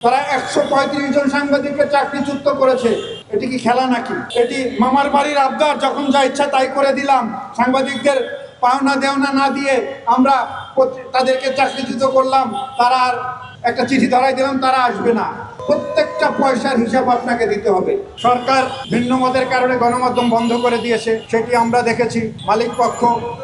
তারা 135 জন সাংবাদিককে চাকরিচ্যুত করেছে। এটি কি খেলা নাকি? এটি মামার বাড়ির আবদার, যখন যা ইচ্ছা তাই করে দিলাম। সাংবাদিকদের পাওনা দেওনা না দিয়ে আমরা তাদেরকে চাকরিচ্যুত করলাম, তারা আর একটা চিঠি ধরাই দিলাম, তারা আসবে না। প্রত্যেকটা পয়সার হিসাব আপনাকে দিতে হবে। সরকার ভিন্ন মতের কারণে গণমাধ্যম বন্ধ করে দিয়েছে, সেটি আমরা দেখেছি। মালিক পক্ষ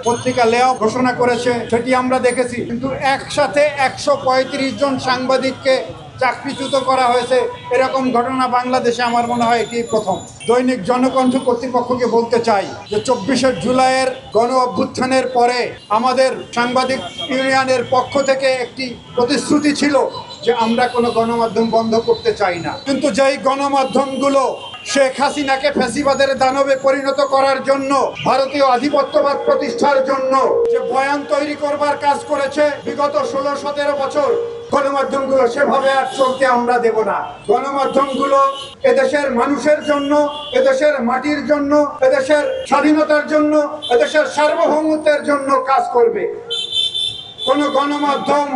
পত্রিকা লেয়া ঘোষণা করেছে, সেটি আমরা দেখেছি। কিন্তু একসাথে 135 জন সাংবাদিককে চাকরিচ্যুত করা হয়েছে, এরকম ঘটনা বাংলাদেশে আমার মনে হয় এটি প্রথম। দৈনিক জনকণ্ঠ কর্তৃপক্ষকে বলতে চাই যে 24শে জুলাইয়ের গণ অভ্যুত্থানের পরে আমাদের সাংবাদিক ইউনিয়নের পক্ষ থেকে একটি প্রতিশ্রুতি ছিল যে আমরা কোনো গণমাধ্যম বন্ধ করতে চাই না। কিন্তু যেই গণমাধ্যমগুলো শেখ হাসিনাকে ফ্যাসিবাদের দানবে পরিণত করার জন্য, ভারতীয় আধিপত্যবাদ প্রতিষ্ঠার জন্য যে বয়ান তৈরি করবার কাজ করেছে বিগত 16-17 বছর, গণমাধ্যমগুলো সেভাবে আর চলতে আমরা দেব না। গণমাধ্যমগুলো এদেশের মানুষের জন্য, এদেশের মাটির জন্য, এদেশের স্বাধীনতার জন্য, এদেশের সার্বভৌমত্বের জন্য কাজ করবে। কোন গণমাধ্যম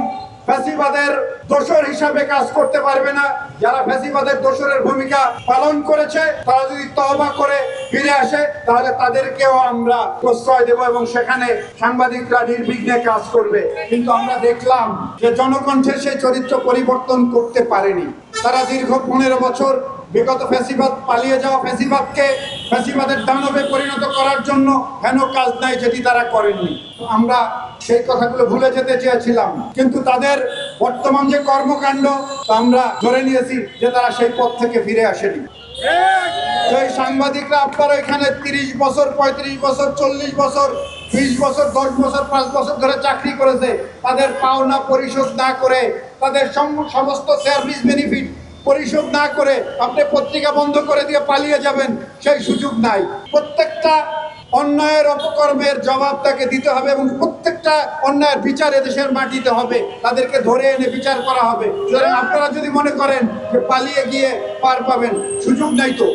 ফ্যাসিবাদের দোসর হিসাবে কাজ করতে পারবে না। যারা ফ্যাসিবাদের দোসরের ভূমিকা পালন করেছে, তারা যদি তওবা করে ফিরে আসে, তাহলে তাদেরকেও আমরা প্রশ্রয় দেব এবং সেখানে সাংবাদিকরা নির্বিঘ্নে কাজ করবে। কিন্তু আমরা দেখলাম যে জনকণ্ঠের সেই চরিত্র পরিবর্তন করতে পারেনি। তারা দীর্ঘ 15 বছর বিগত ফ্যাসিবাদ, পালিয়ে যাওয়া ফ্যাসিবাদকে ফ্যাসিবাদের দানবে পরিণত করার জন্য হেন কাজ নাই যেটি তারা করেননি। আমরা সেই কথাগুলো ভুলে যেতে চেয়েছিলাম, কিন্তু তাদের বর্তমান যে কর্মকাণ্ড, আমরা ধরে নিয়েছি যে তারা সেই পথ থেকে ফিরে আসেনি। সেই সাংবাদিকরা আপনারা এখানে 30 বছর, 35 বছর, 40 বছর, 20 বছর, 10 বছর, 5 বছর ধরে চাকরি করেছে, তাদের পাওনা পরিশোধ না করে, তাদের সমস্ত সার্ভিস বেনিফিট পরিশোধ না করে আপনি পত্রিকা বন্ধ করে দিয়ে পালিয়ে যাবেন, সেই সুযোগ নাই। প্রত্যেকটা অন্যায়ের অপকর্মের জবাব তাকে দিতে হবে এবং প্রত্যেকটা অন্যায়ের বিচার এদেশের মাটিতে হবে, তাদেরকে ধরে এনে বিচার করা হবে। সুতরাং আপনারা যদি মনে করেন যে পালিয়ে গিয়ে পার পাবেন, সুযোগ নাই তো।